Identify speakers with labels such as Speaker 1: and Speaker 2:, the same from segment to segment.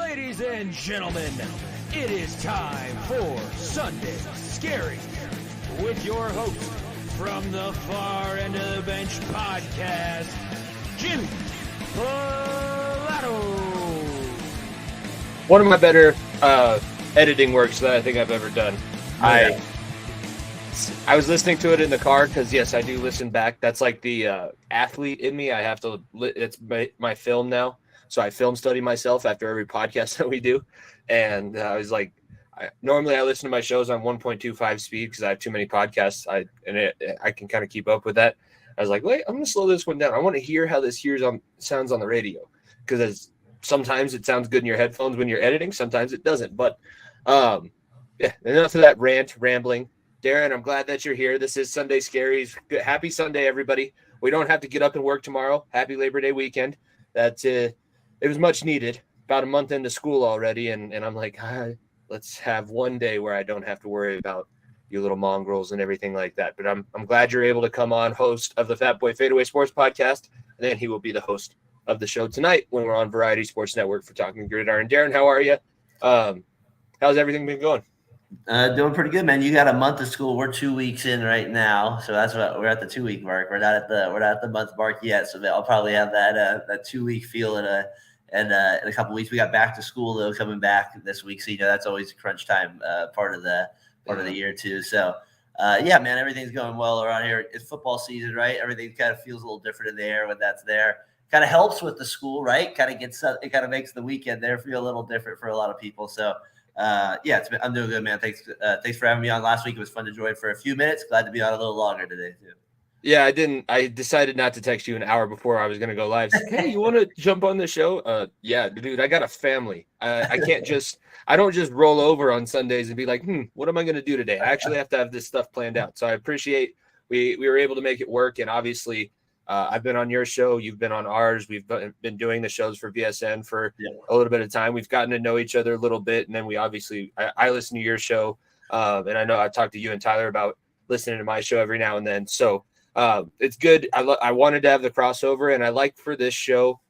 Speaker 1: Ladies and gentlemen, it is time for Sunday Scaries with your host from the far end of the bench podcast, Jimmy Pilato.
Speaker 2: One of my better editing works that I think I've ever done. I was listening to it in the car because, yes, I do listen back. That's like the athlete in me. I have to – it's my film now. So I film study myself after every podcast that we do. And I was like, normally I listen to my shows on 1.25 speed because I have too many podcasts. I can kind of keep up with that. I was like, wait, I'm going to slow this one down. I want to hear how this sounds on the radio because sometimes it sounds good in your headphones when you're editing. Sometimes it doesn't. But yeah, enough of that rambling. Daren, I'm glad that you're here. This is Sunday Scaries. Happy Sunday, everybody. We don't have to get up and work tomorrow. Happy Labor Day weekend. It was much needed. About a month into school already, and I'm like, let's have one day where I don't have to worry about you little mongrels and everything like that. But I'm glad you're able to come on, host of the Fatboy Fadeaway Sports Podcast, and then he will be the host of the show tonight when we're on Variety Sports Network for Talking Gridiron. Darren, how are you? How's everything been going?
Speaker 3: Doing pretty good, man. You got a month of school. We're 2 weeks in right now, so that's what we're at the 2 week mark. We're not at the month mark yet, so I'll probably have that 2 week feel in a couple weeks. We got back to school though, coming back this week, so that's always a crunch time part of the year too. So yeah, man, everything's going well around here. It's football season, right? Everything kind of feels a little different in the air when that's there. Kind of helps with the school, right? It kind of makes the weekend there feel a little different for a lot of people. So yeah, I'm doing good, man. Thanks for having me on last week. It was fun to join for a few minutes. Glad to be on a little longer today too.
Speaker 2: Yeah, I decided not to text you an hour before I was going to go live. Hey, you want to jump on the show? Yeah, dude, I got a family. I don't just roll over on Sundays and be like, what am I going to do today? I actually have to have this stuff planned out. So I appreciate we were able to make it work. And obviously I've been on your show. You've been on ours. We've been doing the shows for VSN for a little bit of time. We've gotten to know each other a little bit. And then I listen to your show. And I know I talked to you and Tyler about listening to my show every now and then. So it's good. I wanted to have the crossover, and I like for this show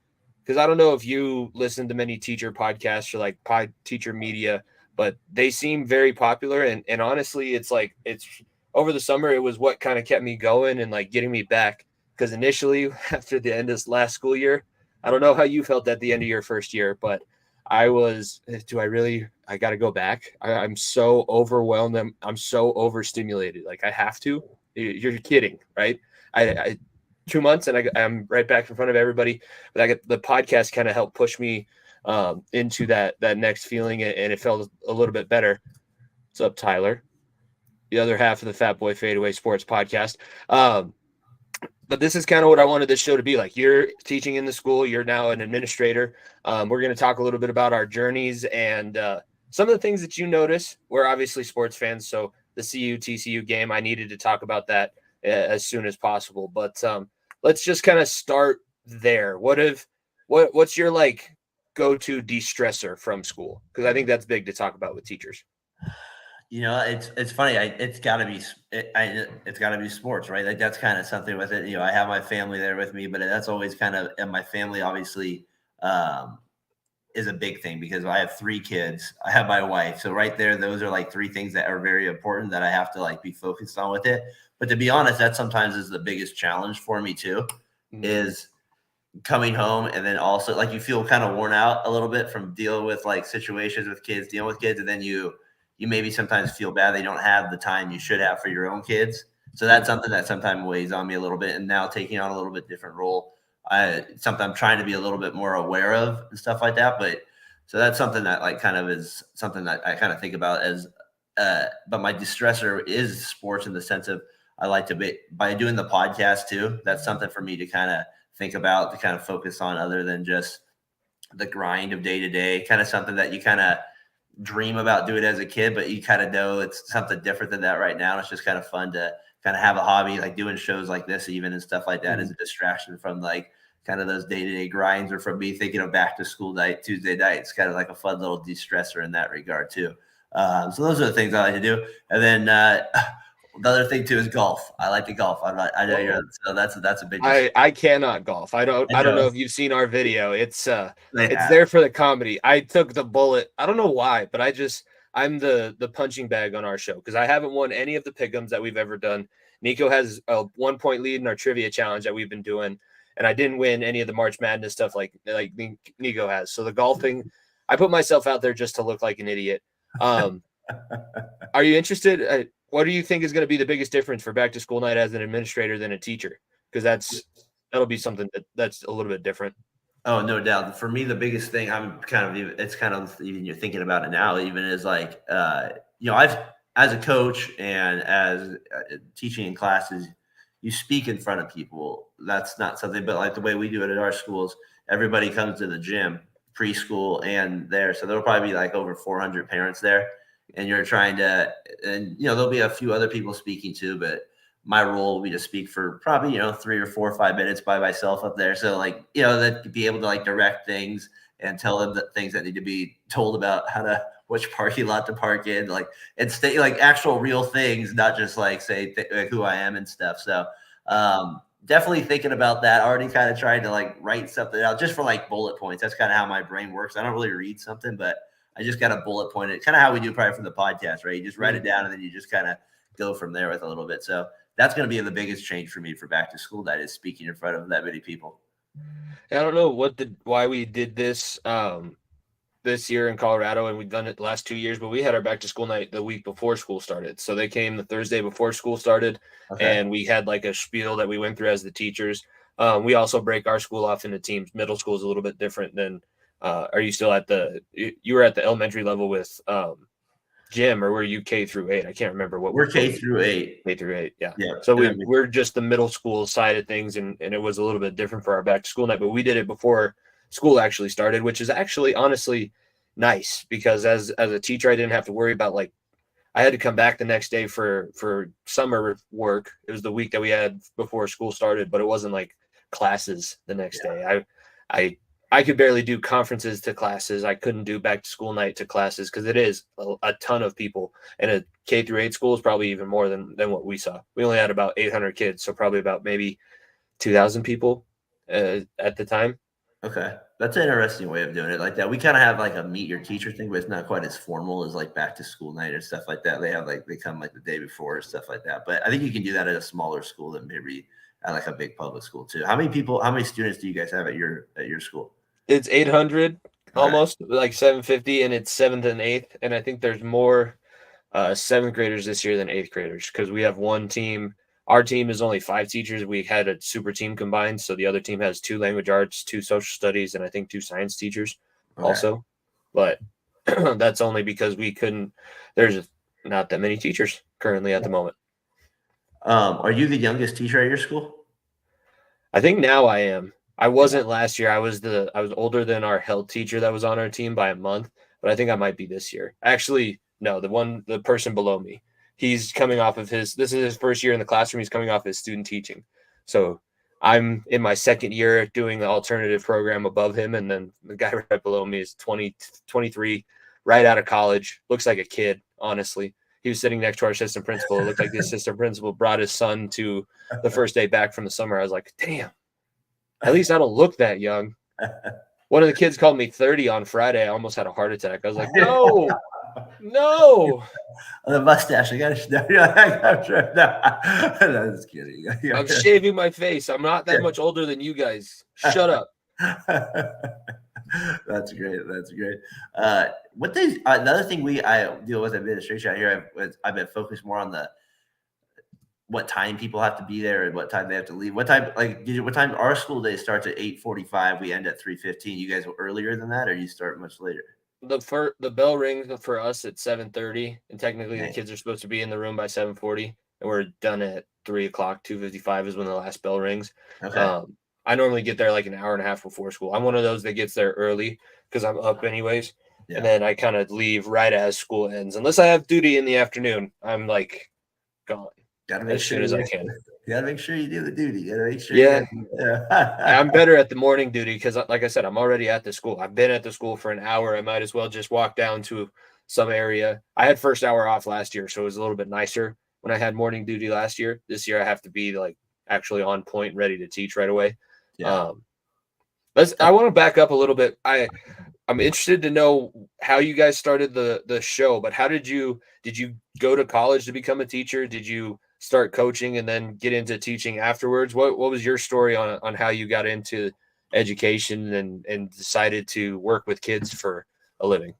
Speaker 2: because I don't know if you listen to many teacher podcasts or like teacher media, but they seem very popular. And honestly, it's over the summer, it was what kind of kept me going and like getting me back. Because initially, after the end of last school year, I don't know how you felt at the end of your first year, but I got to go back. I'm so overwhelmed. I'm so overstimulated. Like I have to. You're kidding, right? I 2 months and I'm right back in front of everybody. But I get the podcast kind of helped push me into that next feeling, and it felt a little bit better. What's up, Tyler? The other half of the Fatboy Fadeaway Sports Podcast. But this is kind of what I wanted this show to be like. You're teaching in the school. You're now an administrator. We're going to talk a little bit about our journeys and some of the things that you notice. We're obviously sports fans, so the CU-TCU game, I needed to talk about that as soon as possible. But let's just kind of start there. What's your like go-to de-stressor from school? Because I think that's big to talk about with teachers.
Speaker 3: It's funny. It's got to be sports, right? Like that's kind of something with it. I have my family there with me, but that's always kind of, and my family obviously is a big thing because I have 3 kids. I have my wife. So right there, those are like 3 things that are very important that I have to like be focused on with it. But to be honest, that sometimes is the biggest challenge for me too, is coming home. And then also like you feel kind of worn out a little bit from dealing with like situations with kids, dealing with kids. And then you maybe sometimes feel bad they don't have the time you should have for your own kids. So that's something that sometimes weighs on me a little bit. And now taking on a little bit different role, something I'm trying to be a little bit more aware of and stuff like that. But so that's something that like kind of is something that I kind of think about as, but my distressor is sports in the sense of I like to be by doing the podcast too. That's something for me to kind of think about, to kind of focus on other than just the grind of day to day, kind of something that you kind of dream about doing as a kid, but you kind of know it's something different than that right now. It's just kind of fun to kind of have a hobby, like doing shows like this even and stuff like that is a distraction from like kind of those day-to-day grinds or from me thinking of back to school night, Tuesday night. It's kind of like a fun little de-stressor in that regard too. So those are the things I like to do. And then The other thing too is golf. I like to golf. I know you're so that's a big.
Speaker 2: I cannot golf. I don't know if you've seen our video. It's there for the comedy. I took the bullet. I don't know why, but I'm the punching bag on our show because I haven't won any of the pick'ems that we've ever done. Nico has a 1 point lead in our trivia challenge that we've been doing, and I didn't win any of the March Madness stuff like Nico has. So the golfing, I put myself out there just to look like an idiot. Are you interested? What do you think is going to be the biggest difference for back to school night as an administrator than a teacher? Because that'll be something that's a little bit different.
Speaker 3: Oh, no doubt. For me, the biggest thing it's kind of even you're thinking about it now, even is like, I've, as a coach and as teaching in classes, you speak in front of people. That's not something, but like the way we do it at our schools, everybody comes to the gym, preschool and there. So there'll probably be like over 400 parents there. And you're trying to, and there'll be a few other people speaking too, but my role will be to speak for probably 3 or 4 or 5 minutes by myself up there. So like that be able to like direct things and tell them that things that need to be told about which parking lot to park in, like and stay like actual real things, not just like say who I am and stuff. So definitely thinking about that. Already kind of trying to like write something out just for like bullet points. That's kind of how my brain works. I don't really read something, but I just got a bullet point. It's kind of how we do probably for the podcast, right? You just write it down and then you just kind of go from there with a little bit. So that's going to be the biggest change for me for back to school night is speaking in front of that many people.
Speaker 2: I don't know why we did this this year in Colorado, and we've done it the last 2 years, but we had our back to school night the week before school started. So they came the Thursday before school started, and we had like a spiel that we went through as the teachers. We also break our school off into teams. Middle school is a little bit different than are you still you were at the elementary level with Jim, or were you K through 8? I can't remember what
Speaker 3: we're K through 8.
Speaker 2: K through 8, yeah. So we're just the middle school side of things, and it was a little bit different for our back to school night, but we did it before school actually started, which is actually honestly nice because as a teacher, I didn't have to worry about like I had to come back the next day for summer work. It was the week that we had before school started, but it wasn't like classes the next day. I could barely do conferences to classes. I couldn't do back to school night to classes because it is a ton of people. And a K through 8 school is probably even more than what we saw. We only had about 800 kids, so probably about maybe 2,000 people at the time.
Speaker 3: Okay. That's an interesting way of doing it like that. We kind of have like a meet your teacher thing, but it's not quite as formal as like back to school night or stuff like that. They come like the day before or stuff like that. But I think you can do that at a smaller school than maybe at like a big public school too. How many students do you guys have at your school?
Speaker 2: It's 800, almost like 750, and it's 7th and 8th. And I think there's more 7th graders this year than 8th graders because we have one team. Our team is only 5 teachers. We had a super team combined. So the other team has 2 language arts, 2 social studies, and I think 2 science teachers also. But that's only because there's not that many teachers currently at the moment.
Speaker 3: Are you the youngest teacher at your school?
Speaker 2: I think now I am. I wasn't last year. I was older than our health teacher that was on our team by a month, but I think I might be this year. Actually, no, the person below me. He's coming off of this is his first year in the classroom. He's coming off his student teaching. So I'm in my 2nd year doing the alternative program above him. And then the guy right below me is 23, right out of college. Looks like a kid, honestly. He was sitting next to our assistant principal. It looked like the assistant principal brought his son to the first day back from the summer. I was like, damn, at least I don't look that young. One of the kids called me 30 on Friday. I almost had a heart attack. I was like, no.
Speaker 3: The mustache. I'm just kidding.
Speaker 2: I'm shaving my face. I'm not that much older than you guys. Shut up.
Speaker 3: That's great. Another thing I deal with administration out here, I've been focused more on what time people have to be there and what time they have to leave. What time our school day starts at 8:45. We end at 3:15. You guys earlier than that, or you start much later?
Speaker 2: The bell rings for us at 7:30, and technically the kids are supposed to be in the room by 7:40, and we're done at 3 o'clock. 2:55 is when the last bell rings. Okay. I normally get there like an hour and a half before school. I'm one of those that gets there early because I'm up anyways, and then I kind of leave right as school ends. Unless I have duty in the afternoon, I'm like gone as soon as I can.
Speaker 3: You gotta make sure you do the duty. You gotta make sure.
Speaker 2: Yeah. I'm better at the morning duty because, like I said, I'm already at the school. I've been at the school for an hour. I might as well just walk down to some area. I had first hour off last year, so it was a little bit nicer. when I had morning duty last year. This year I have to be like actually on point, ready to teach right away.
Speaker 3: Yeah.
Speaker 2: I want to back up a little bit. I'm interested to know how you guys started the show, but how did you go to college to become a teacher? Did you start coaching and then get into teaching afterwards? What was your story on how you got into education and decided to work with kids for a living?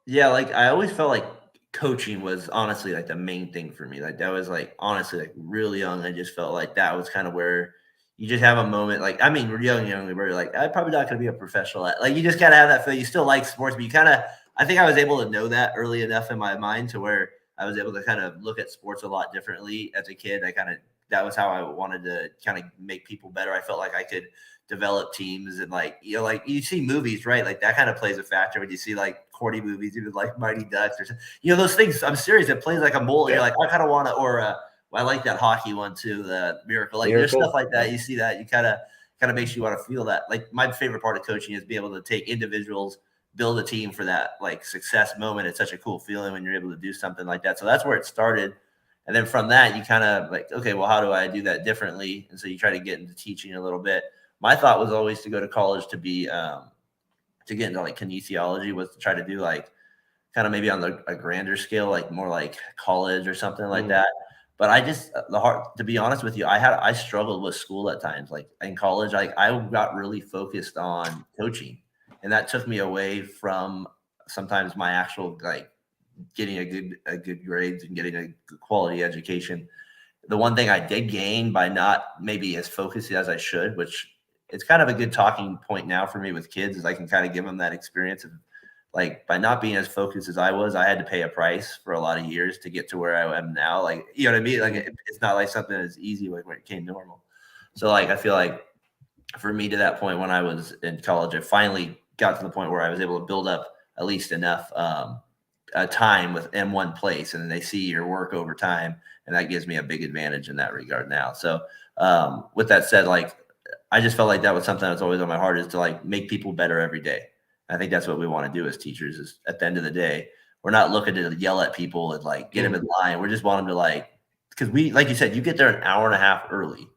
Speaker 3: Yeah, like I always felt like coaching was honestly like the main thing for me. Like that was like honestly like really young. I just felt like that was kind of where you just have a moment. Like I mean, we're young, where you're like, I'm probably not going to be a professional. Like you just gotta have that feel. You still like sports, but you kind of. I think I was able to know that early enough in my mind to where I was able to kind of look at sports a lot differently as a kid. I kind of that was how I wanted to kind of make people better. I felt like I could develop teams and like like you see movies, right? Like that kind of plays a factor when you see like corny movies, even like Mighty Ducks or those things. I'm serious. It plays like a mold.
Speaker 2: Yeah.
Speaker 3: You're like, I kind of want to, or I like that hockey one too, the Miracle. Like there's stuff like that. You see that, you kind of makes you want to feel that. Like my favorite part of coaching is be able to take individuals, build a team for that like success moment. It's such a cool feeling when you're able to do something like that. So that's where it started. And then from that, you kind of like, okay, well, how do I do that differently? And so you try to get into teaching a little bit. My thought was always to go to college to be to get into like kinesiology, was to try to do like kind of maybe on a grander scale, like more like college or something like that. But I just to be honest with you, I struggled with school at times. Like in college, like I got really focused on coaching, and that took me away from sometimes my actual like getting a good grades and getting a good quality education. The one thing I did gain by not maybe as focused as I should, which it's kind of a good talking point now for me with kids, is I can kind of give them that experience of like by not being as focused as I was, I had to pay a price for a lot of years to get to where I am now. Like, you know what I mean? Like it's not like something that's easy like when it came normal. So like I feel like for me to that point when I was in college, I finally got to the point where I was able to build up at least enough time in one place, and then they see your work over time, and that gives me a big advantage in that regard now. So with that said, like I just felt like that was something that's always on my heart, is to like make people better every day. I think that's what we want to do as teachers, is at the end of the day, we're not looking to yell at people and like get them in line. We're just wanting to like, because we, like you said, you get there an hour and a half early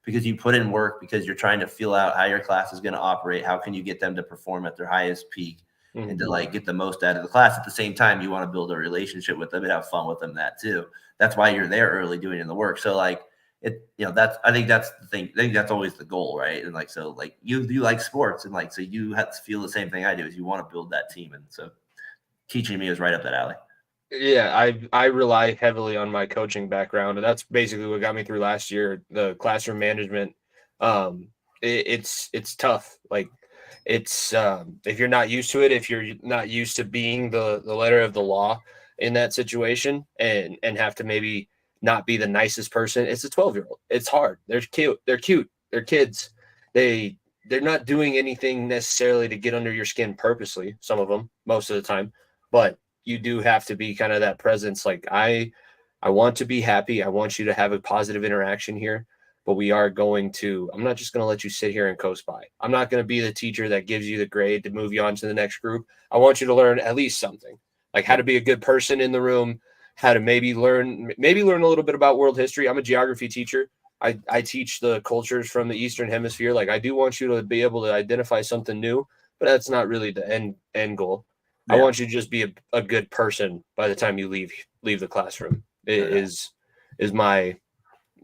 Speaker 3: because you put in work, because you're trying to feel out how your class is going to operate. How can you get them to perform at their highest peak and to like get the most out of the class? At the same time, you want to build a relationship with them and have fun with them, that too. That's why you're there early doing the work. So like, I think that's the thing. I think that's always the goal, right? And like, so like you like sports, and like, so you have to feel the same thing I do, is you want to build that team. And so teaching me is right up that alley.
Speaker 2: Yeah, I rely heavily on my coaching background, and that's basically what got me through last year. The classroom management, it's tough. Like it's if you're not used to it, if you're not used to being the letter of the law in that situation, and have to maybe not be the nicest person. It's a 12-year-old. It's hard. They're cute. They're kids. They're not doing anything necessarily to get under your skin purposely. Some of them, most of the time, but you do have to be kind of that presence. Like I want to be happy. I want you to have a positive interaction here, but I'm not just going to let you sit here and coast by. I'm not going to be the teacher that gives you the grade to move you on to the next group. I want you to learn at least something, like how to be a good person in the room, how to maybe learn a little bit about world history. I'm a geography teacher. I teach the cultures from the Eastern Hemisphere. Like I do want you to be able to identify something new, but that's not really the end goal. Yeah. I want you to just be a good person by the time you leave the classroom. It is my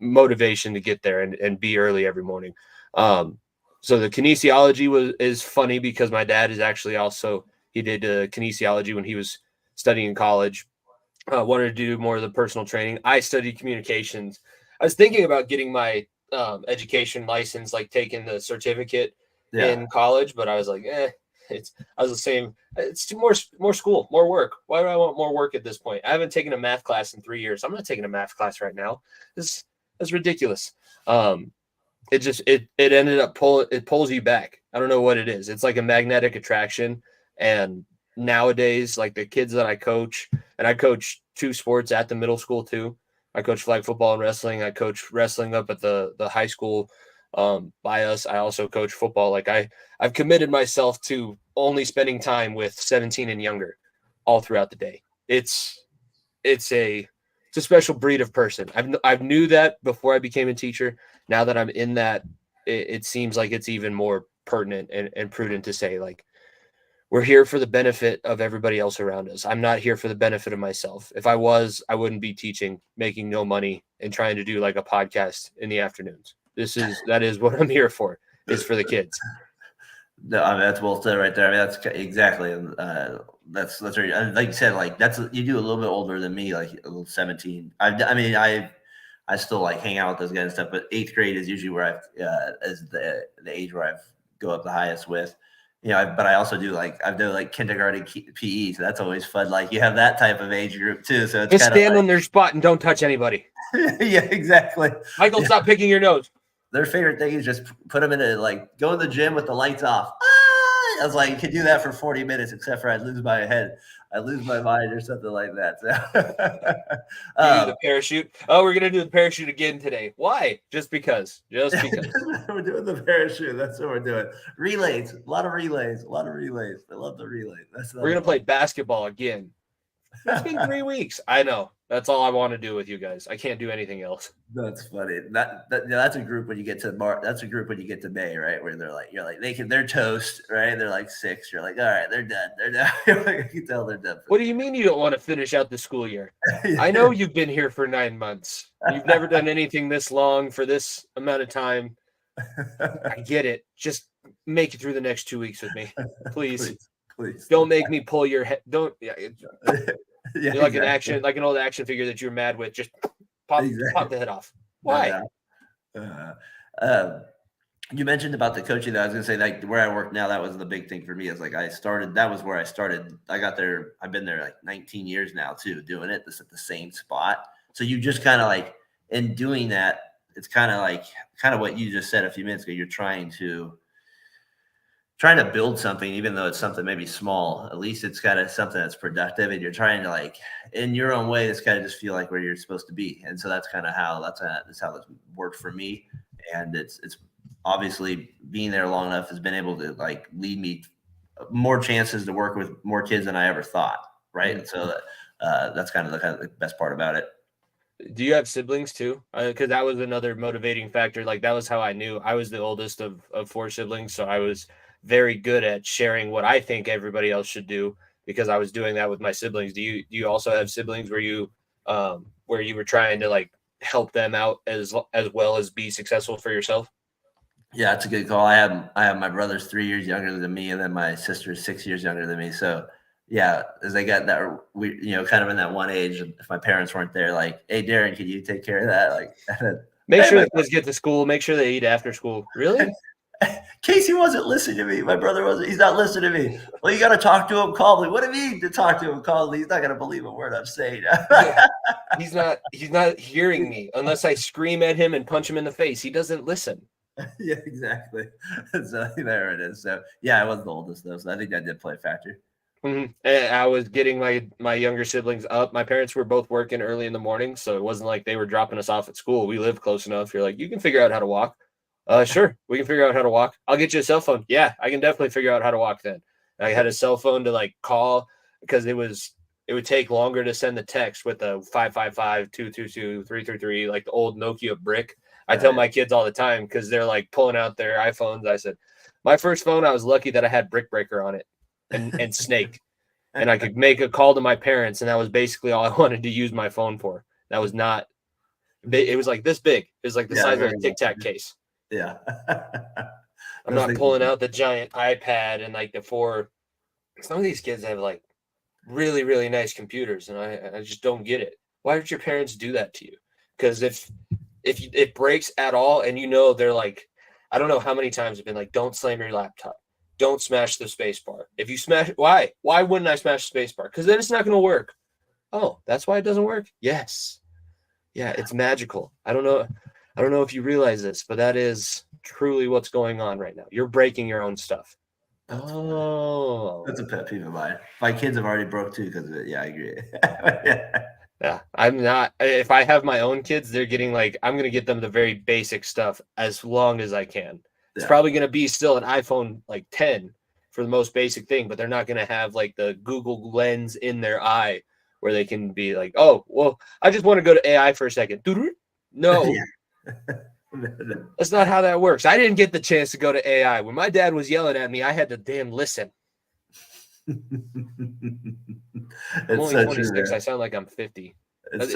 Speaker 2: motivation to get there and be early every morning. So the kinesiology is funny because my dad is actually also, he did kinesiology when he was studying in college. Wanted to do more of the personal training. I studied communications. I was thinking about getting my education license, like taking the certificate in college, but I was like, I was the same. It's more school, more work. Why do I want more work at this point? I haven't taken a math class in 3 years. I'm not taking a math class right now. That's ridiculous. It ended up pulls you back. I don't know what it is. It's like a magnetic attraction. And nowadays, like the kids that I coach, and I coach 2 sports at the middle school too. I coach flag football and wrestling. I coach wrestling up at the high school by us. I also coach football. Like I've committed myself to only spending time with 17 and younger all throughout the day. It's a it's a special breed of person. I've knew that before I became a teacher. Now that I'm in that, it seems like it's even more pertinent and prudent to say, like, we're here for the benefit of everybody else around us. I'm not here for the benefit of myself. If I was, I wouldn't be teaching, making no money, and trying to do like a podcast in the afternoons. That is what I'm here for, is for the kids.
Speaker 3: No, I mean, that's well said right there. I mean, that's exactly, that's right. Like you said, like you do a little bit older than me, like 17. I mean, I still like hang out with those guys and stuff, but 8th grade is usually where is the age where I go up the highest with. But I also do I've done like kindergarten PE, so that's always fun. Like you have that type of age group too, so it's
Speaker 2: just stand on their spot and don't touch anybody.
Speaker 3: Yeah, exactly.
Speaker 2: Michael, stop picking your nose.
Speaker 3: Their favorite thing is just put them in go in the gym with the lights off. I was like, you could do that for 40 minutes, except for I'd lose my mind or something like that. So,
Speaker 2: do the parachute. Oh, we're gonna do the parachute again today. Why? Just because. We're
Speaker 3: doing the parachute. That's what we're doing. Relays. A lot of relays. I love the relays.
Speaker 2: We're gonna play basketball again. It's been 3 weeks. I know. That's all I want to do with you guys. I can't do anything else.
Speaker 3: That's funny. That's a group when you get to That's a group when you get to May, right? Where they're toast, right? They're like 6. You're like, all right, they're done. You can tell they're done.
Speaker 2: What do you mean you don't want to finish out the school year? I know you've been here for 9 months. You've never done anything this long for this amount of time. I get it. Just make it through the next 2 weeks with me, please. Please. Don't make me pull your head. Don't. Yeah, you're like exactly. An old action figure that you're mad with. Just pop the head off. Why?
Speaker 3: You mentioned about the coaching. That I was gonna say, like where I work now, that was the big thing for me. Is like that was where I started. I got there. I've been there like 19 years now too, doing it. This at the same spot. So you just kind of like in doing that, it's kind of what you just said a few minutes ago. You're trying to build something, even though it's something maybe small. At least it's got something that's productive, and you're trying to in your own way, it's got to just feel like where you're supposed to be. And so that's kind of how that's worked for me. And it's obviously being there long enough has been able to lead me more chances to work with more kids than I ever thought. Right. And so that's kind of the best part about it.
Speaker 2: Do you have siblings too? Because that was another motivating factor. Like that was how I knew. I was the oldest of 4 siblings. So I was very good at sharing what I think everybody else should do because I was doing that with my siblings. Do you also have siblings where you were trying to help them out as well as be successful for yourself?
Speaker 3: Yeah, that's a good call. I have my brother's 3 years younger than me, and then my sister's 6 years younger than me. So yeah, as they got that, kind of in that one age, if my parents weren't there, hey, Daren, can you take care of that?
Speaker 2: Make sure the kids get to school. Make sure they eat after school. Really?
Speaker 3: Casey wasn't listening to me. My brother wasn't. He's not listening to me. Well, you got to talk to him calmly. What do you mean to talk to him calmly? He's not going to believe a word I'm saying.
Speaker 2: Yeah. He's not hearing me unless I scream at him and punch him in the face. He doesn't listen.
Speaker 3: Yeah, exactly. So there it is. So yeah, I was the oldest though, so I think that did play a factor.
Speaker 2: Mm-hmm. And I was getting my younger siblings up. My parents were both working early in the morning, so it wasn't like they were dropping us off at school. We lived close enough. You're like, you can figure out how to walk. Sure, we can figure out how to walk. I'll get you a cell phone. Yeah, I can definitely figure out how to walk then. And I had a cell phone to call because it would take longer to send the text with a 555-222-333, like the old Nokia brick. I tell my kids all the time because they're pulling out their iPhones. I said, my first phone, I was lucky that I had Brick Breaker on it and Snake. And I could make a call to my parents, and that was basically all I wanted to use my phone for. That was not – it was this big. It was the size of a Tic Tac case.
Speaker 3: Yeah.
Speaker 2: I'm not pulling out the giant iPad and the 4 – some of these kids have really, really nice computers, and I just don't get it. Why did your parents do that to you? Because if it breaks at all and they're I don't know how many times I've been don't slam your laptop. Don't smash the space bar. If you smash, why wouldn't I smash the space bar? Because then it's not going to work. Oh, that's why it doesn't work? Yes. Yeah, it's magical. I don't know if you realize this, but that is truly what's going on right now. You're breaking your own stuff.
Speaker 3: That's a pet peeve of mine. My kids have already broke too because of it. Yeah, I agree.
Speaker 2: Yeah, I'm not. If I have my own kids, they're getting I'm going to get them the very basic stuff as long as I can. It's probably going to be still an iPhone 10 for the most basic thing, but they're not going to have the Google Lens in their eye where they can be like, oh, well, I just want to go to AI for a second. No, that's not how that works. I didn't get the chance to go to AI. When my dad was yelling at me, I had to damn listen. I'm only 26. I sound like I'm 50.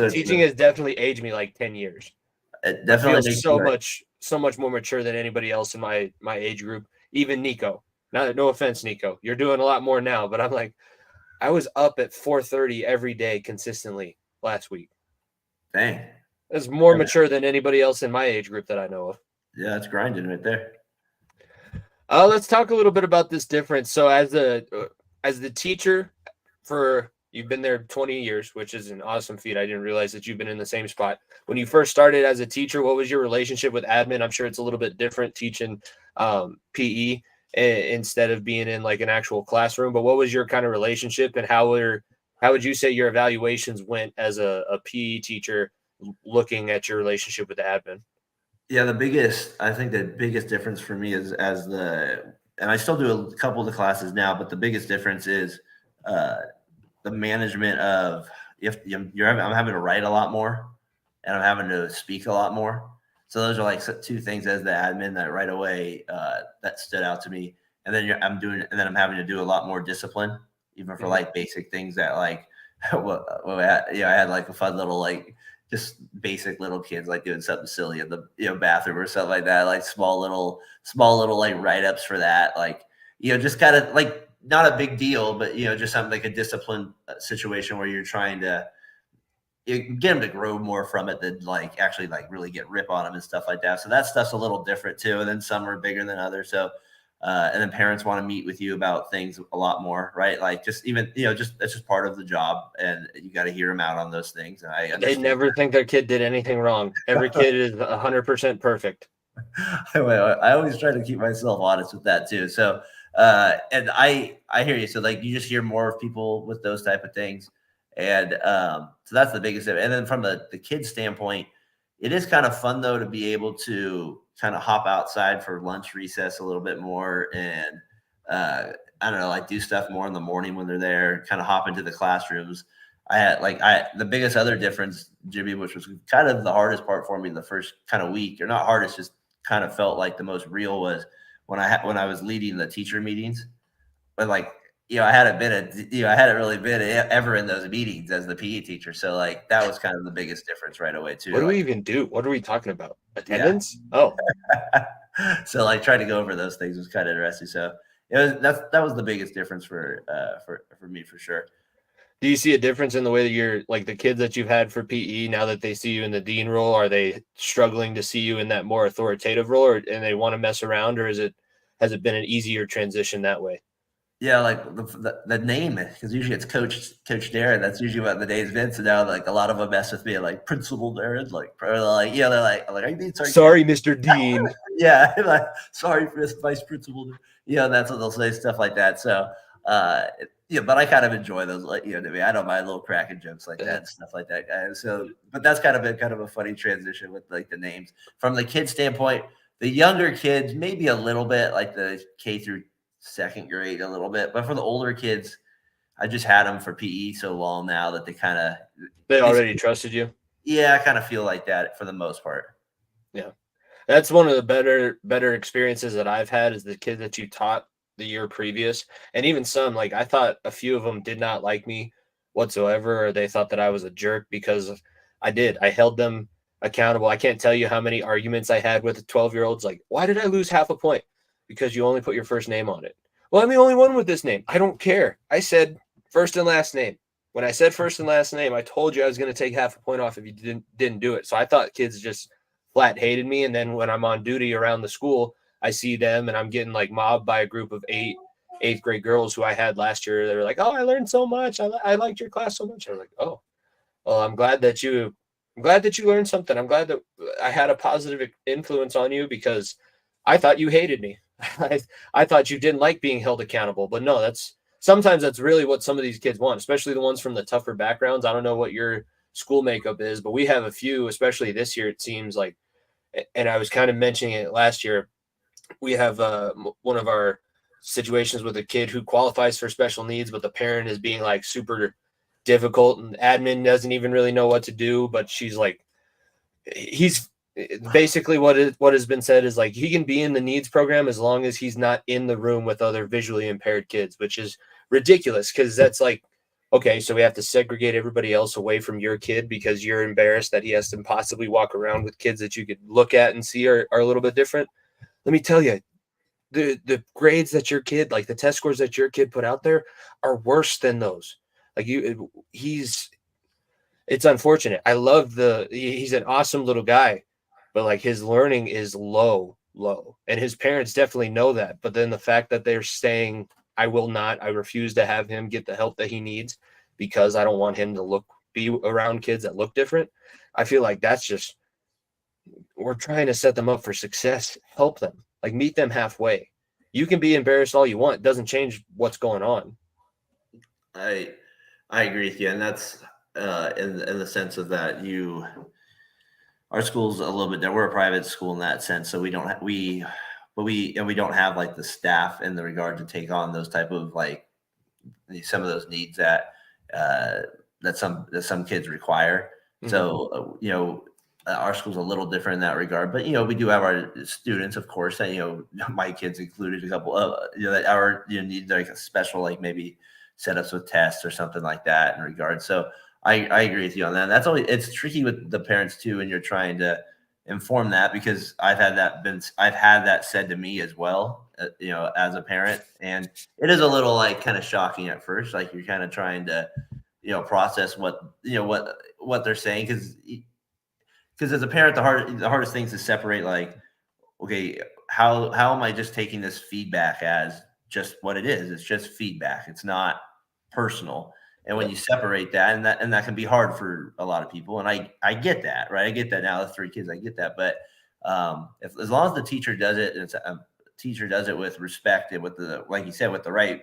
Speaker 2: Teaching has definitely aged me like 10 years.
Speaker 3: It definitely
Speaker 2: I feel so much more mature than anybody else in my age group. Even Nico. No offense, Nico. You're doing a lot more now, but I'm like, I was up at 4:30 every day consistently last week.
Speaker 3: Dang.
Speaker 2: That's more mature than anybody else in my age group that I know of.
Speaker 3: Yeah, that's grinding right there.
Speaker 2: Let's talk a little bit about this difference. So as the teacher you've been there 20 years, which is an awesome feat. I didn't realize that you've been in the same spot. When you first started as a teacher, what was your relationship with admin? I'm sure it's a little bit different teaching PE instead of being in like an actual classroom, but what was your kind of relationship, and how would you say your evaluations went as a PE teacher looking at your relationship with the admin?
Speaker 3: Yeah, I think the biggest difference for me is and I still do a couple of the classes now, but the biggest difference is the management of I'm having to write a lot more, and I'm having to speak a lot more. So those are like two things as the admin that right away that stood out to me. And then I'm having to do a lot more discipline, even for like basic things that like, I had like a fun little like just basic little kids like doing something silly in the bathroom or something like that, like small little like write-ups for that, like just kind of like not a big deal, but just something like a discipline situation where you're trying to get them to grow more from it than like actually like really get rip on them and stuff like that. So that stuff's a little different too. And then some are bigger than others. So and then parents want to meet with you about things a lot more, right? Like just even, just that's just part of the job, and you got to hear them out on those things. And
Speaker 2: they never think their kid did anything wrong. Every kid is 100% perfect.
Speaker 3: I always try to keep myself honest with that too. So, and I hear you. So like, you just hear more of people with those type of things. And so that's the biggest. And then from the kid standpoint, it is kind of fun though, to be able to kind of hop outside for lunch recess a little bit more. And I don't know, like do stuff more in the morning when they're there, kind of hop into the classrooms. The biggest other difference, Jimmy, which was kind of the hardest part for me the first kind of week, or not hardest, just kind of felt like the most real, was when I was leading the teacher meetings. But like, I hadn't really been ever in those meetings as the PE teacher. So like, that was kind of the biggest difference right away too.
Speaker 2: What do we even do? What are we talking about? Attendance? Yeah.
Speaker 3: Oh, so like trying to go over those things was kind of interesting. So that was the biggest difference for me for sure.
Speaker 2: Do you see a difference in the way that you're like the kids that you've had for PE now that they see you in the dean role? Are they struggling to see you in that more authoritative role, and they want to mess around, or has it been an easier transition that way?
Speaker 3: Yeah, like the name, because usually it's Coach Daren. That's usually what the name's been. So now, like a lot of them mess with me, like Principal Daren, they're like, are you being sarcastic?
Speaker 2: Sorry, Mr. Dean.
Speaker 3: Yeah, like sorry, Vice Principal. That's what they'll say, stuff like that. So, but I kind of enjoy those. Like, I don't mind little cracking jokes like that and stuff like that. So, but that's kind of a funny transition with like the names from the kid standpoint. The younger kids, maybe a little bit, like the K through second grade a little bit, but for the older kids, I just had them for PE so long now that they
Speaker 2: already trusted you.
Speaker 3: Yeah, I kind of feel like that for the most part.
Speaker 2: Yeah, that's one of the better experiences that I've had, is the kids that you taught the year previous. And even some, like I thought a few of them did not like me whatsoever, or they thought that I was a jerk because I held them accountable. I can't tell you how many arguments I had with the 12-year-olds. Like, why did I lose half a point? Because you only put your first name on it. Well, I'm the only one with this name. I don't care. I said first and last name. When I said first and last name, I told you I was going to take half a point off if you didn't do it. So I thought kids just flat hated me. And then when I'm on duty around the school, I see them and I'm getting like mobbed by a group of eighth grade girls who I had last year. They were like, "Oh, I learned so much. I liked your class so much." I was like, "Oh, well, I'm glad that you learned something. I'm glad that I had a positive influence on you, because I thought you hated me. I thought you didn't like being held accountable." But no, sometimes that's really what some of these kids want, especially the ones from the tougher backgrounds. I don't know what your school makeup is, but we have a few, especially this year, it seems like, and I was kind of mentioning it last year. We have one of our situations with a kid who qualifies for special needs, but the parent is being like super difficult, and admin doesn't even really know what to do. But she's like, he's basically what has been said is like he can be in the needs program as long as he's not in the room with other visually impaired kids, which is ridiculous because that's like, okay, so we have to segregate everybody else away from your kid because you're embarrassed that he has to possibly walk around with kids that you could look at and see are a little bit different. Let me tell you, the grades that your kid, like the test scores that your kid put out there, are worse than those. Like it's unfortunate. I love he's an awesome little guy, but like his learning is low, and his parents definitely know that. But then the fact that they're saying, I refuse to have him get the help that he needs because I don't want him to be around kids that look different. I feel like that's just, we're trying to set them up for success, help them, like meet them halfway. You can be embarrassed all you want. It doesn't change what's going on.
Speaker 3: I agree with you. And that's in the sense of that our school's a little bit different. We're a private school in that sense. So we don't have like the staff in the regard to take on those type of like some of those needs that some kids require. Mm-hmm. So, our school's a little different in that regard, but, we do have our students, of course, that, my kids included a couple of, that our, need like a special, like maybe setups with tests or something like that in regard. So I agree with you on that. It's tricky with the parents too, and you're trying to inform that because I've had that said to me as well, as a parent, and it is a little like kind of shocking at first. Like you're kind of trying to, process what they're saying. Because as a parent, the hardest thing is to separate, like, okay, how am I just taking this feedback as just what it is? It's just feedback. It's not personal. And when you separate that, and that can be hard for a lot of people. And I get that, right? I get that now with 3 kids, I get that. But as long as the teacher does it, and teacher does it with respect and with like you said, with the right,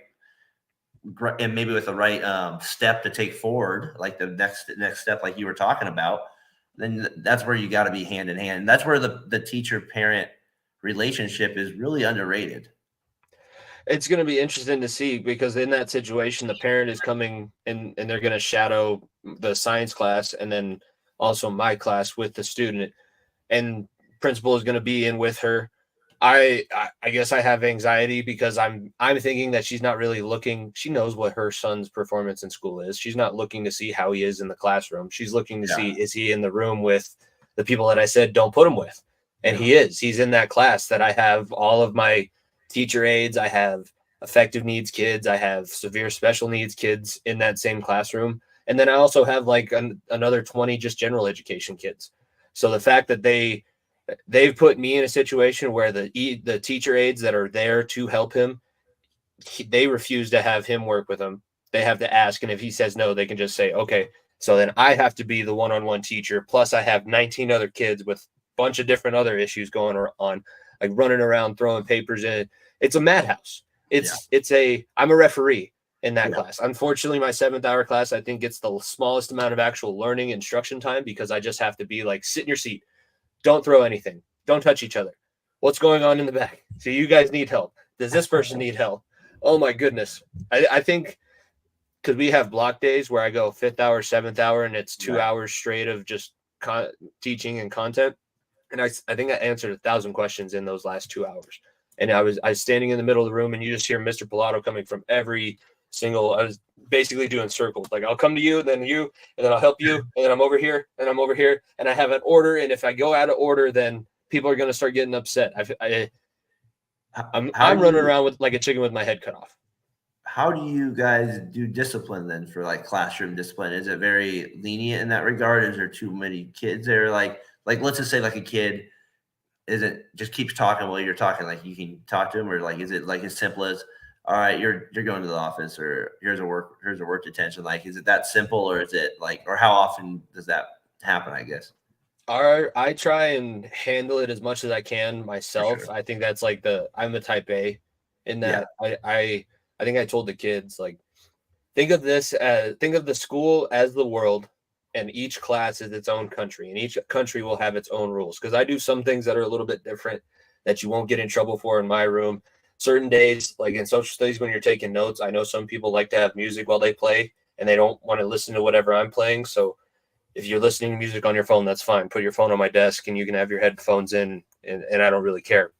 Speaker 3: and maybe with the right step to take forward, like the next step, like you were talking about, then that's where you got to be hand in hand. And that's where the teacher parent relationship is really underrated.
Speaker 2: It's going to be interesting to see because in that situation, the parent is coming and they're going to shadow the science class and then also my class with the student, and principal is going to be in with her. I guess I have anxiety because I'm thinking that she's not really looking. She knows what her son's performance in school is. She's not looking to see how he is in the classroom. She's looking to see, is he in the room with the people that I said don't put him with? And he is. He's in that class that I have all of my teacher aides. I have affective needs kids. I have severe special needs kids in that same classroom. And then I also have like another 20 just general education kids. So the fact that they've put me in a situation where the teacher aides that are there to help him, they refuse to have him work with them. They have to ask. And if he says no, they can just say, okay, so then I have to be the one-on-one teacher. Plus I have 19 other kids with a bunch of different other issues going on, like running around, throwing papers in. It's a madhouse. I'm a referee in that class. Unfortunately, my 7th hour class, I think gets the smallest amount of actual learning instruction time because I just have to be like, sit in your seat. Don't throw anything. Don't touch each other. What's going on in the back? So you guys need help. Does this person need help? Oh my goodness. I think because we have block days where I go 5th hour, 7th hour, and it's 2 hours straight of just teaching and content. And I think I answered 1,000 questions in those last 2 hours. And I was standing in the middle of the room, and you just hear Mr. Pilato coming from every single. I was basically doing circles. Like I'll come to you, then you, and then I'll help you, and then I'm over here, and I'm over here, and I have an order. And if I go out of order, then people are going to start getting upset. I'm running around with like a chicken with my head cut off.
Speaker 3: How do you guys do discipline then for like classroom discipline? Is it very lenient in that regard? Is there too many kids there? Like let's just say like a kid just keeps talking while you're talking, like you can talk to him, or like is it like as simple as, all right, you're going to the office, or here's a work detention? Like, is it that simple, or is it like, or how often does that happen, I guess?
Speaker 2: I try and handle it as much as I can myself.
Speaker 3: Sure.
Speaker 2: I think that's like I'm the type A in that. I think I told the kids, like, think of the school as the world, and each class is its own country, and each country will have its own rules. Because I do some things that are a little bit different that you won't get in trouble for in my room. Certain days, like in social studies, when you're taking notes, I know some people like to have music while they play. and they don't want to listen to whatever I'm playing. So if you're listening to music on your phone, that's fine. Put your phone on my desk and you can have your headphones in, and I don't really care.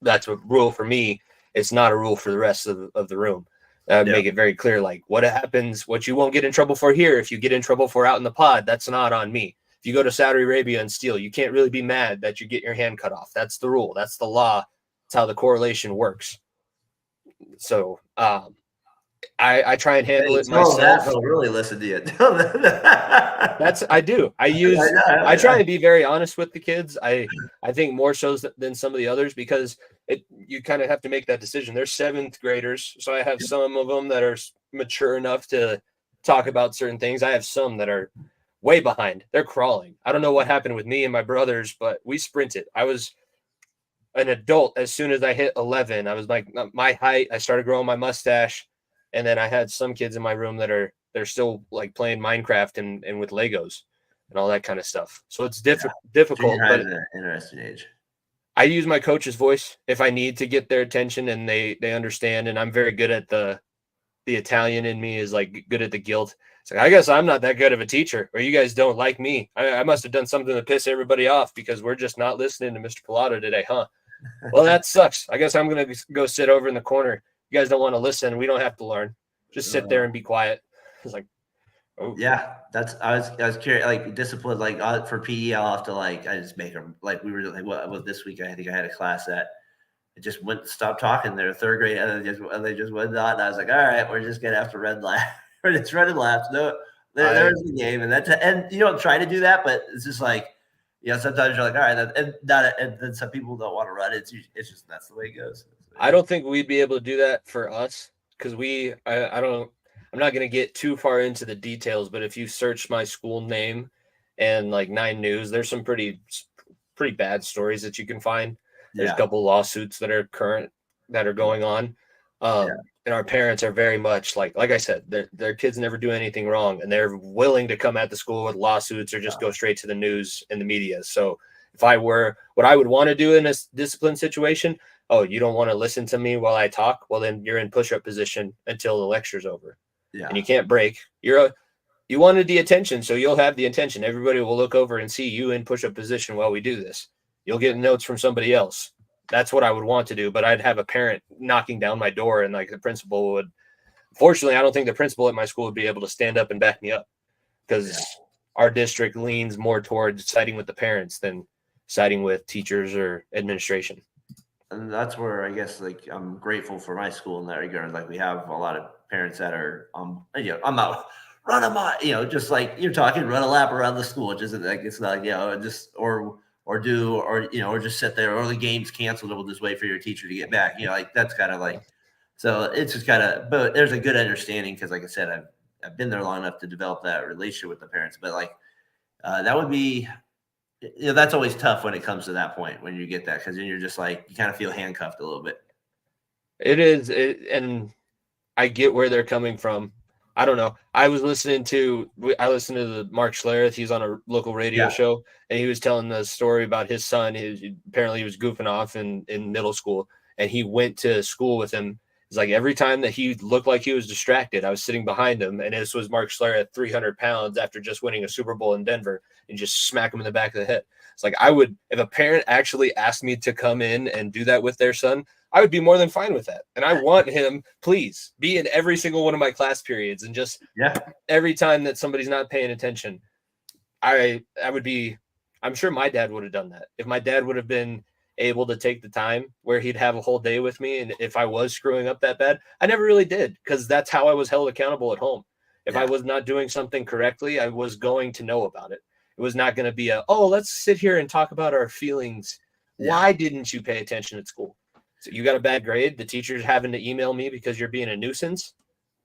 Speaker 2: That's a rule for me. It's not a rule for the rest of the room. Make it very clear, like what happens, what you won't get in trouble for here. If you get in trouble for out in the pod, that's not on me. If you go to Saudi Arabia and steal, you can't really be mad that you get your hand cut off. That's the rule. That's the law. That's how the correlation works. So I try and handle it myself.
Speaker 3: They'll really listen to you.
Speaker 2: I do. I try and be very honest with the kids. I think more so than some of the others, because you kind of have to make that decision. They're 7th graders, so I have some of them that are mature enough to talk about certain things. I have some that are way behind. They're crawling. I don't know what happened with me and my brothers, but we sprinted. I was an adult as soon as I hit 11. I was like my height. I started growing my mustache. And then I had some kids in my room they're still like playing Minecraft and with Legos and all that kind of stuff. So it's difficult. But
Speaker 3: an interesting age.
Speaker 2: I use my coach's voice if I need to get their attention and they understand. And I'm very good at the Italian in me is like good at the guilt. It's like, I guess I'm not that good of a teacher, or you guys don't like me. I must have done something to piss everybody off because we're just not listening to Mr. Pilato today, huh? Well, that sucks. I guess I'm going to go sit over in the corner. You guys don't want to listen. We don't have to learn. Just sit there and be quiet. It's like, oh
Speaker 3: yeah, I was curious, like discipline, like for PE, I'll have to I just make them like we were like what was this week? I think I had a class that it just stopped talking. They're 3rd grade and they just went on. And I was like, all right, we're just gonna have to red laugh. We're just running laps. No, there's the game, and you don't try to do that, but it's just like, sometimes you're like, all right, and then some people don't want to run. It's just that's the way it goes.
Speaker 2: I don't think we'd be able to do that for us because I'm not going to get too far into the details, but if you search my school name and like 9 News, there's some pretty bad stories that you can find. There's a couple lawsuits that are current that are going on. And our parents are very much like I said, their kids never do anything wrong, and they're willing to come at the school with lawsuits or just go straight to the news and the media. So if I were, what I would want to do in a discipline situation, oh, you don't want to listen to me while I talk? Well, then you're in push-up position until the lecture's over. Yeah. And you can't break. You wanted the attention, so you'll have the attention. Everybody will look over and see you in push-up position while we do this. You'll get notes from somebody else. That's what I would want to do, but I'd have a parent knocking down my door, and like the principal would. Fortunately, I don't think the principal at my school would be able to stand up and back me up, because our district leans more towards siding with the parents than siding with teachers or administration.
Speaker 3: And that's where I guess like I'm grateful for my school in that regard. Like we have a lot of parents that are I'm out, run a mile, just like you're talking, run a lap around the school. It isn't like it's not just or just sit there, or the game's canceled and we'll just wait for your teacher to get back. Like that's kind of like, so it's just kind of, but there's a good understanding because like I said, I've been there long enough to develop that relationship with the parents. But like that would be, that's always tough when it comes to that point when you get that, because then you're just like you kind of feel handcuffed a little bit.
Speaker 2: It is, and I get where they're coming from. I don't know. I listened to the Mark Schlereth. He's on a local radio show, and he was telling the story about his son. Apparently he was goofing off in middle school, and he went to school with him. It's like every time that he looked like he was distracted, I was sitting behind him, and this was Mark Schlereth, 300 pounds after just winning a Super Bowl in Denver, and just smack him in the back of the head. It's like if a parent actually asked me to come in and do that with their son, I would be more than fine with that. And I want him, please, be in every single one of my class periods. And just every time that somebody's not paying attention, I would be, I'm sure my dad would have done that. If my dad would have been able to take the time where he'd have a whole day with me, and if I was screwing up that bad, I never really did, because that's how I was held accountable at home. If I was not doing something correctly, I was going to know about it. It was not going to be let's sit here and talk about our feelings. Why didn't you pay attention at school? So you got a bad grade, the teacher's having to email me because you're being a nuisance.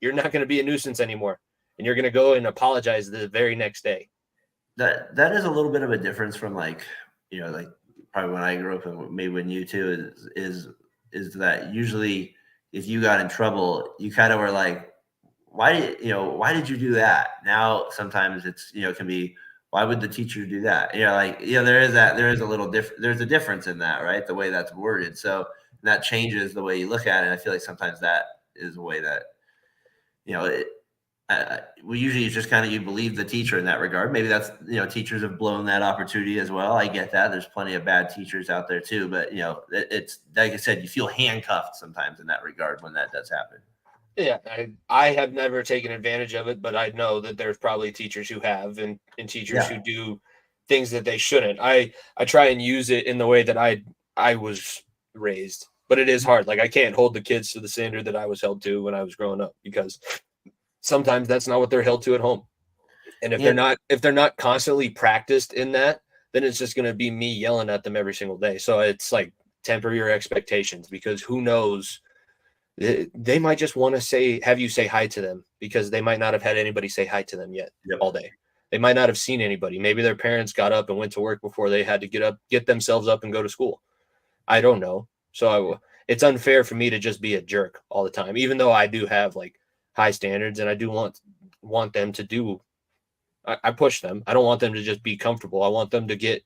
Speaker 2: You're not going to be a nuisance anymore, and you're going to go and apologize the very next day.
Speaker 3: That is a little bit of a difference from like probably when I grew up, and maybe when you too is that usually if you got in trouble, you kind of were like, why did you do that? Now sometimes it's can be, why would the teacher do that? There is a little different. There's a difference in that, right? The way that's worded. So that changes the way you look at it. And I feel like sometimes that is a way that, we usually it's just kind of you believe the teacher in that regard. Maybe that's teachers have blown that opportunity as well. I get that. There's plenty of bad teachers out there too, but it's like I said, you feel handcuffed sometimes in that regard when that does happen.
Speaker 2: Yeah, I have never taken advantage of it, but I know that there's probably teachers who have and teachers who do things that they shouldn't. I try and use it in the way that I was raised, but it is hard. Like I can't hold the kids to the standard that I was held to when I was growing up because sometimes that's not what they're held to at home. And if they're not constantly practiced in that, then it's just going to be me yelling at them every single day. So it's like temper your expectations because who knows. They might just want to have you say hi to them because they might not have had anybody say hi to them yet all day. They might not have seen anybody. Maybe their parents got up and went to work before they had to get themselves up and go to school. I don't know. So it's unfair for me to just be a jerk all the time, even though I do have like high standards and I do want them to do. I push them. I don't want them to just be comfortable. I want them to get,